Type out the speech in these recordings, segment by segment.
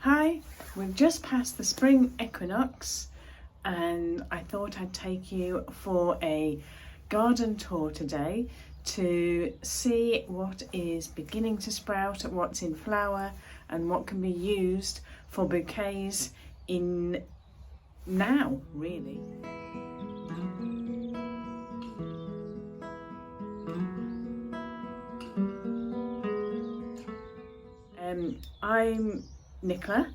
Hi, we've just passed the spring equinox and I thought I'd take you for a garden tour today to see what is beginning to sprout, what's in flower and what can be used for bouquets in now, really. I'm Nicola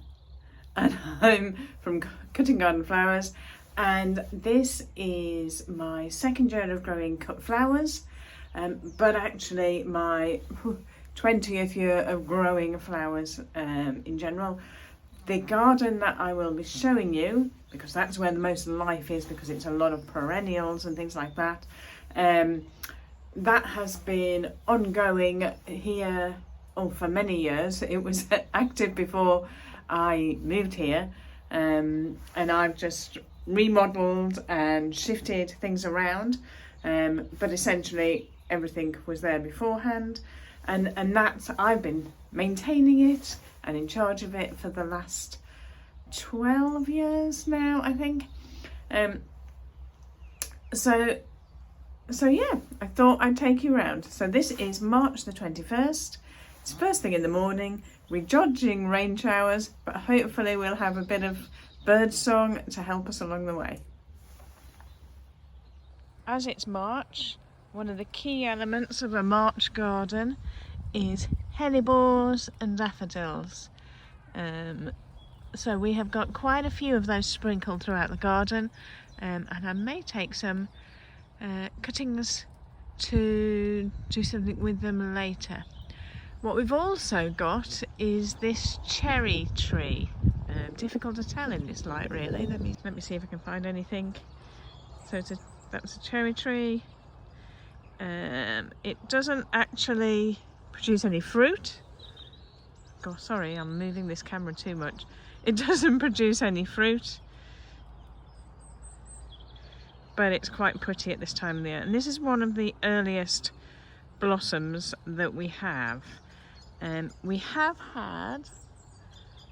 and I'm from Cutting Garden Flowers, and this is my second year of growing cut flowers, but actually my 20th year of growing flowers in general. The garden that I will be showing you, because that's where the most life is, because it's a lot of perennials and things like that, that has been ongoing here for many years. It was active before I moved here, and I've just remodeled and shifted things around, but essentially everything was there beforehand, and that's I've been maintaining it and in charge of it for the last 12 years now, I think. So yeah, I thought I'd take you around. So this is March the 21st. It's first thing in the morning. We're dodging rain showers, but hopefully we'll have a bit of bird song to help us along the way. As it's March, one of the key elements of a March garden is hellebores and daffodils. So we have got quite a few of those sprinkled throughout the garden, and I may take some cuttings to do something with them later. What we've also got is this cherry tree. Difficult to tell in this light, really. Let me see if I can find anything. So that's a cherry tree. It doesn't actually produce any fruit. God, sorry, I'm moving this camera too much. It doesn't produce any fruit, but it's quite pretty at this time of the year. And this is one of the earliest blossoms that we have. We have had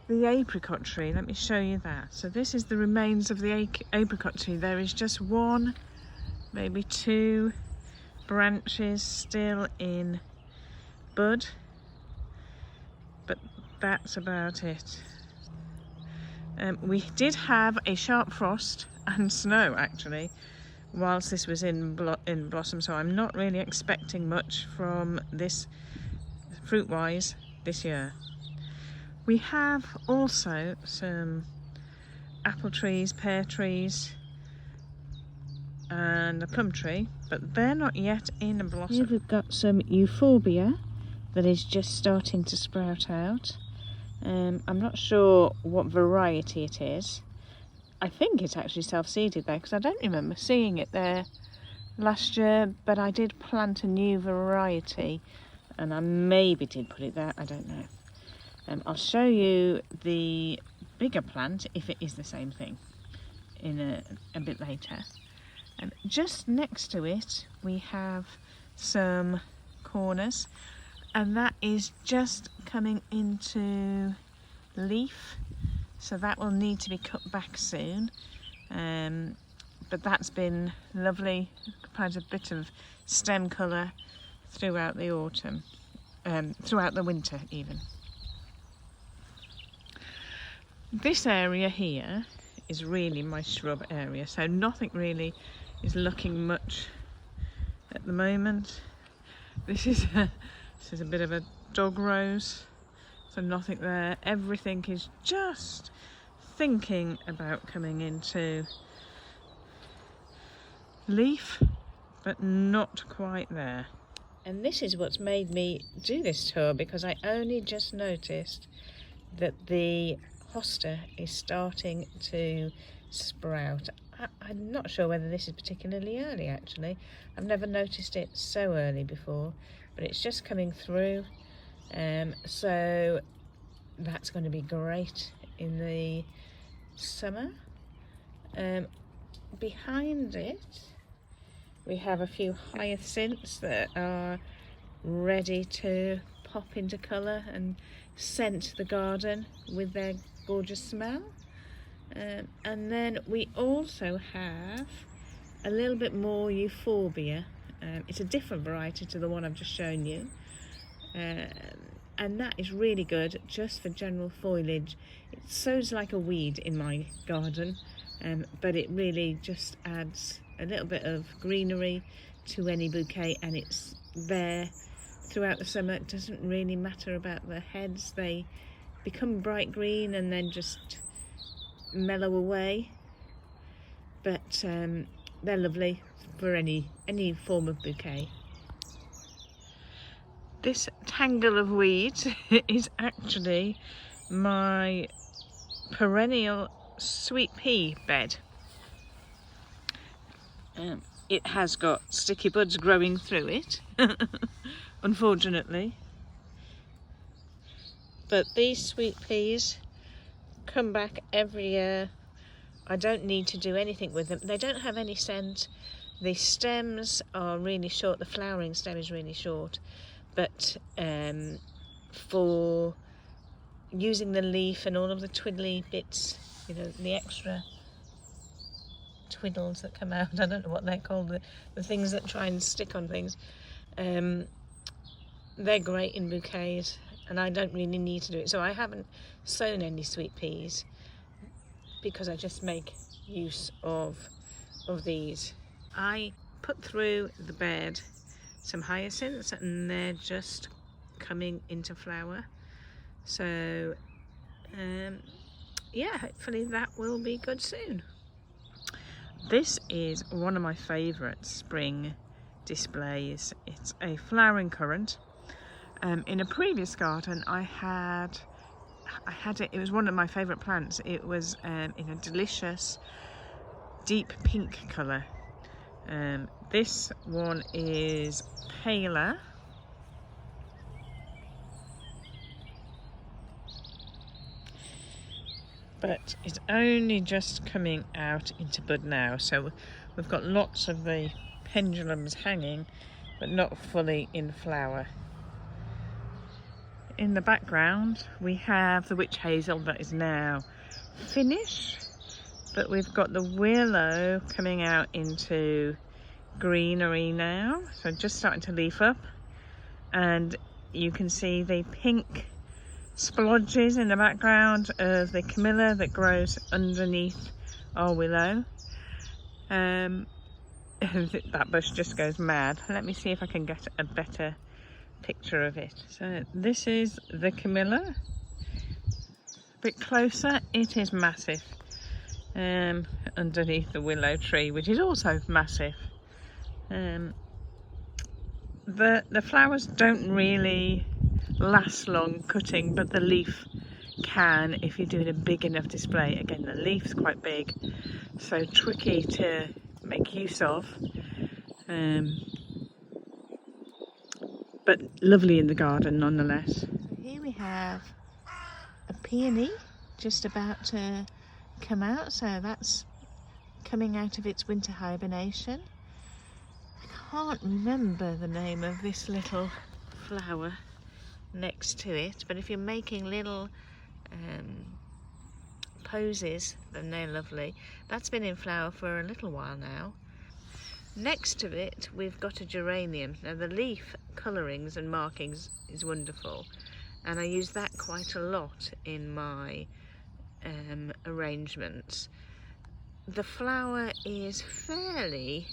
the apricot tree. Let me show you that. So this is the remains of the apricot tree. There is just one, maybe two branches still in bud, but that's about it. We did have a sharp frost and snow actually whilst this was in blossom, so I'm not really expecting much from this fruit-wise this year. We have also some apple trees, pear trees and a plum tree, but they're not yet in blossom. Here we've got some Euphorbia that is just starting to sprout out. I'm not sure what variety it is. I think it's actually self-seeded though, because I don't remember seeing it there last year, but I did plant a new variety and I maybe did put it there, I don't know. I'll show you the bigger plant if it is the same thing in a bit later. And just next to it we have some corners, and that is just coming into leaf, so that will need to be cut back soon. But that's been lovely, quite a bit of stem colour throughout the autumn, throughout the winter even. This area here is really my shrub area, so nothing really is looking much at the moment. This is a bit of a dog rose, so nothing there. Everything is just thinking about coming into leaf, but not quite there. And this is what's made me do this tour, because I only just noticed that the Hosta is starting to sprout. I'm not sure whether this is particularly early actually. I've never noticed it so early before, but it's just coming through. So that's going to be great in the summer. Behind it we have a few hyacinths that are ready to pop into colour and scent the garden with their gorgeous smell. And then we also have a little bit more Euphorbia. It's a different variety to the one I've just shown you. And that is really good just for general foliage. It sows like a weed in my garden, but it really just adds a little bit of greenery to any bouquet, and it's there throughout the summer. It doesn't really matter about the heads. They become bright green and then just mellow away, but they're lovely for any form of bouquet. This tangle of weeds is actually my perennial sweet pea bed. It has got sticky buds growing through it, unfortunately. But these sweet peas come back every year. I don't need to do anything with them. They don't have any scent. The stems are really short. The flowering stem is really short. But for using the leaf and all of the twiddly bits, you know, the extra twiddles that come out, I don't know what they're called, the things that try and stick on things, they're great in bouquets, and I don't really need to do it. So I haven't sown any sweet peas because I just make use of these. I put through the bed some hyacinths, and they're just coming into flower. So yeah, hopefully that will be good soon. This is one of my favourite spring displays. It's a flowering currant. In a previous garden I had it. It was one of my favourite plants. It was in a delicious deep pink colour. This one is paler, but it's only just coming out into bud now, so we've got lots of the pendulums hanging but not fully in flower. In the background we have the witch hazel that is now finished, but we've got the willow coming out into greenery now, so just starting to leaf up, and you can see the pink splodges in the background of the Camellia that grows underneath our willow. That bush just goes mad. Let me see if I can get a better picture of it. So this is the Camellia. A bit closer, it is massive, underneath the willow tree, which is also massive. The flowers don't really last long cutting, but the leaf can if you're doing a big enough display. Again, the leaf's quite big, so tricky to make use of, but lovely in the garden nonetheless. Here we have a peony just about to come out, so that's coming out of its winter hibernation. I can't remember the name of this little flower next to it, but if you're making little posies, then they're lovely. That's been in flower for a little while now. Next to it we've got a geranium. Now the leaf colourings and markings is wonderful, and I use that quite a lot in my arrangements. The flower is fairly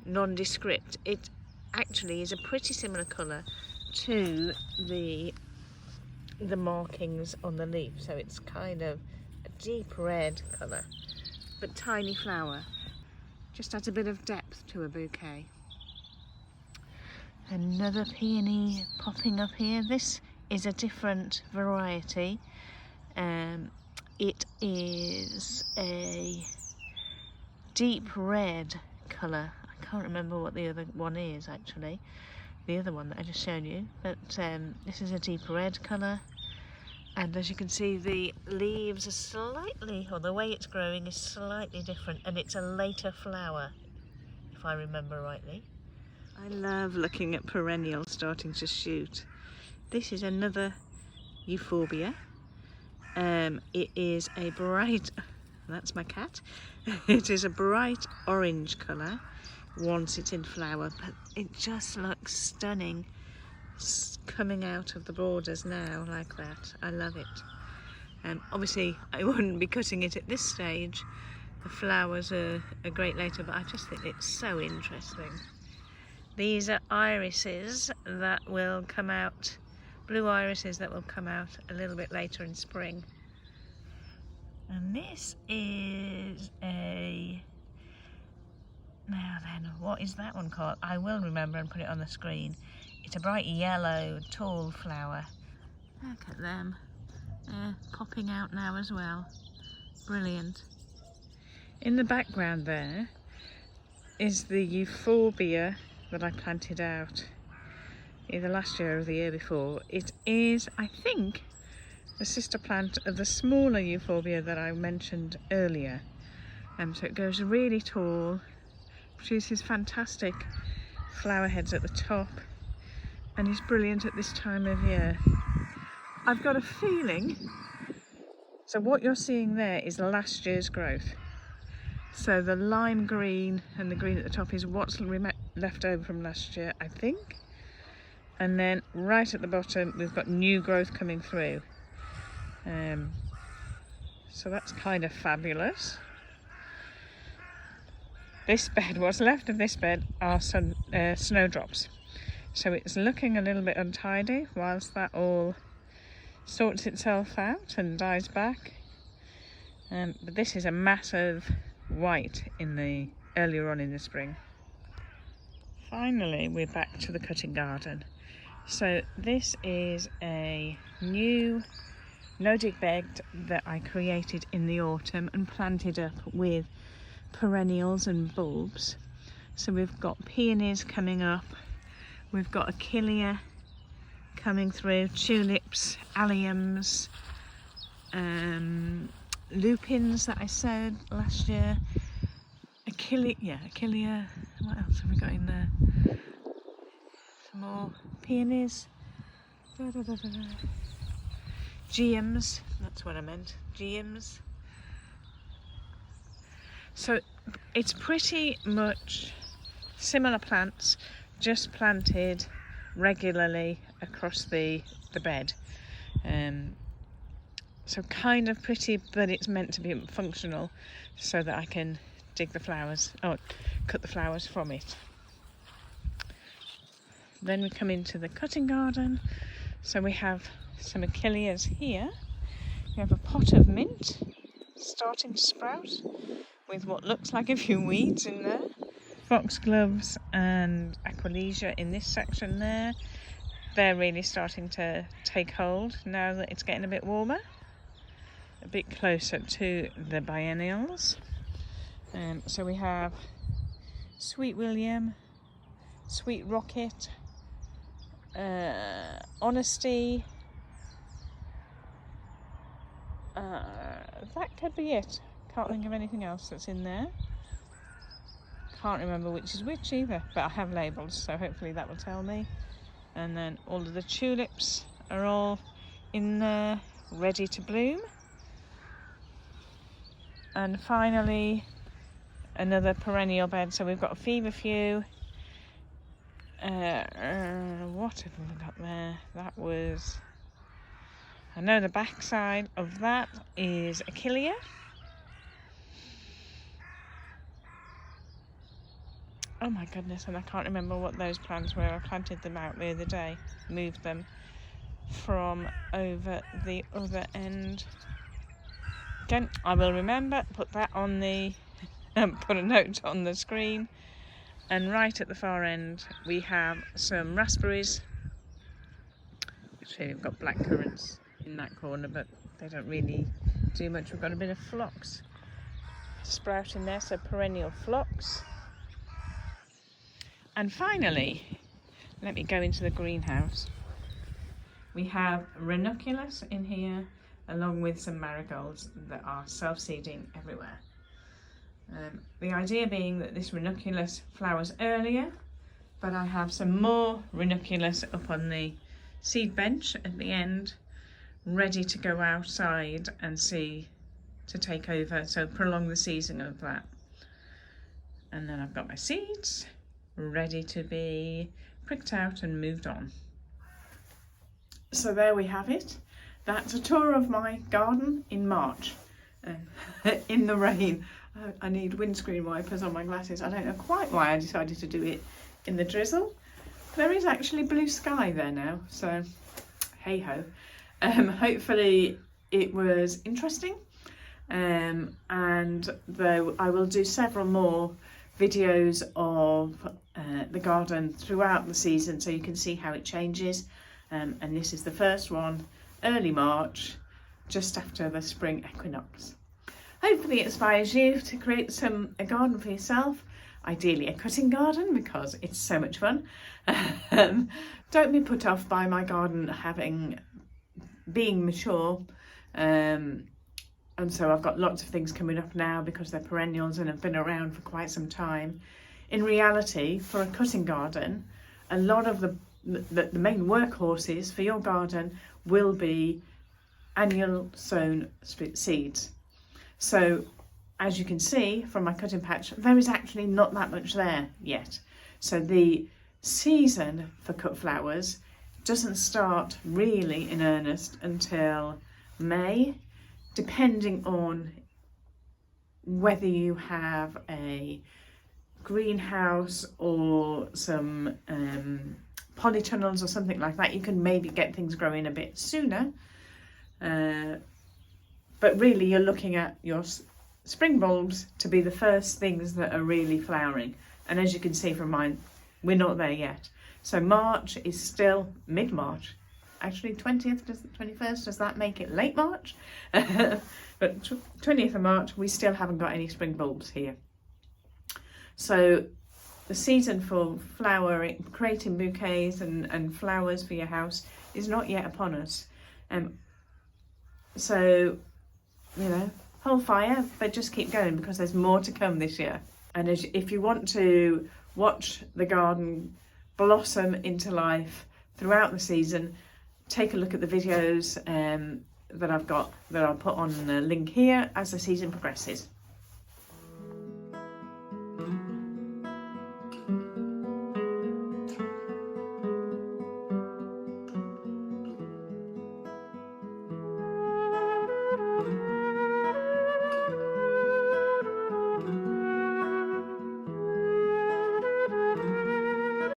nondescript. It actually is a pretty similar colour to the markings on the leaf, so it's kind of a deep red colour, but tiny flower. Just adds a bit of depth to a bouquet. Another peony popping up here. This is a different variety. It is a deep red colour. I can't remember what the other one is actually, the other one that I just showed you, but this is a deep red colour, and as you can see the leaves are slightly, or the way it's growing is slightly different, and it's a later flower if I remember rightly. I love looking at perennials starting to shoot. This is another Euphorbia. It is a bright, that's my cat, it is a bright orange colour once it's in flower, but it just looks stunning coming out of the borders now like that. I love it. Obviously I wouldn't be cutting it at this stage, the flowers are great later, but I just think it's so interesting. These are irises that will come out, blue irises that will come out a little bit later in spring. And this is a, now then, what is that one called? I will remember and put it on the screen. It's a bright yellow, tall flower. Look at them. They're popping out now as well. Brilliant. In the background there is the Euphorbia that I planted out either last year or the year before. It is, I think, the sister plant of the smaller Euphorbia that I mentioned earlier. So it goes really tall, produces fantastic flower heads at the top, and is brilliant at this time of year. I've got a feeling, so what you're seeing there is last year's growth. So the lime green and the green at the top is what's left over from last year, I think. And then right at the bottom we've got new growth coming through. So that's kind of fabulous. This bed, what's left of this bed are some snowdrops. So it's looking a little bit untidy whilst that all sorts itself out and dies back. But this is a massive white in the earlier on in the spring. Finally, we're back to the cutting garden. So this is a new no-dig bed that I created in the autumn and planted up with perennials and bulbs. So we've got peonies coming up, we've got achillea coming through, tulips, alliums, lupins that I sowed last year, achillea, what else have we got in there? Some more peonies, geums, that's what I meant, geums. So it's pretty much similar plants, just planted regularly across the bed. So kind of pretty, but it's meant to be functional so that I can dig the flowers, or cut the flowers from it. Then we come into the cutting garden. So we have some achilleas here. We have a pot of mint starting to sprout with what looks like a few weeds in there. Foxgloves and aquilegia in this section there. They're really starting to take hold now that it's getting a bit warmer. A bit closer to the biennials. So we have Sweet William, Sweet Rocket, Honesty. That could be it. Can't think of anything else that's in there. Can't remember which is which either, but I have labels, so hopefully that will tell me. And then all of the tulips are all in there, ready to bloom. And finally, another perennial bed. So we've got a feverfew. What have we got there? That was, I know the back side of that is achillea. Oh my goodness, and I can't remember what those plants were. I planted them out the other day, moved them from over the other end. Again, I will remember, put that on the, put a note on the screen. And right at the far end, we have some raspberries. Actually, we've got black currants in that corner, but they don't really do much. We've got a bit of phlox sprouting there, so perennial phlox. And finally, let me go into the greenhouse. We have ranunculus in here, along with some marigolds that are self-seeding everywhere. The idea being that this ranunculus flowers earlier, but I have some more ranunculus up on the seed bench at the end, ready to go outside and see to take over, so prolong the season of that. And then I've got my seeds ready to be pricked out and moved on. So there we have it. That's a tour of my garden in March, in the rain. I need windscreen wipers on my glasses. I don't know quite why I decided to do it in the drizzle. There is actually blue sky there now, so hey ho. Hopefully it was interesting, and I will do several more videos of the garden throughout the season, so you can see how it changes. And this is the first one, early March, just after the spring equinox. Hopefully it inspires you to create a garden for yourself, ideally a cutting garden, because it's so much fun. Don't be put off by my garden being mature. And so I've got lots of things coming up now because they're perennials and have been around for quite some time. In reality, for a cutting garden, a lot of the main workhorses for your garden will be annual sown seeds. So as you can see from my cutting patch, there is actually not that much there yet. So the season for cut flowers doesn't start really in earnest until May, depending on whether you have a greenhouse or some polytunnels or something like that. You can maybe get things growing a bit sooner, but really you're looking at your spring bulbs to be the first things that are really flowering. And as you can see from mine, we're not there yet. So March is still mid-March. Actually 20th, 21st, does that make it late March? But 20th of March, we still haven't got any spring bulbs here. So the season for flowering, creating bouquets and flowers for your house is not yet upon us. So, you know, hold fire, but just keep going because there's more to come this year. And if you want to watch the garden blossom into life throughout the season, take a look at the videos that I've got, that I'll put on the link here as the season progresses.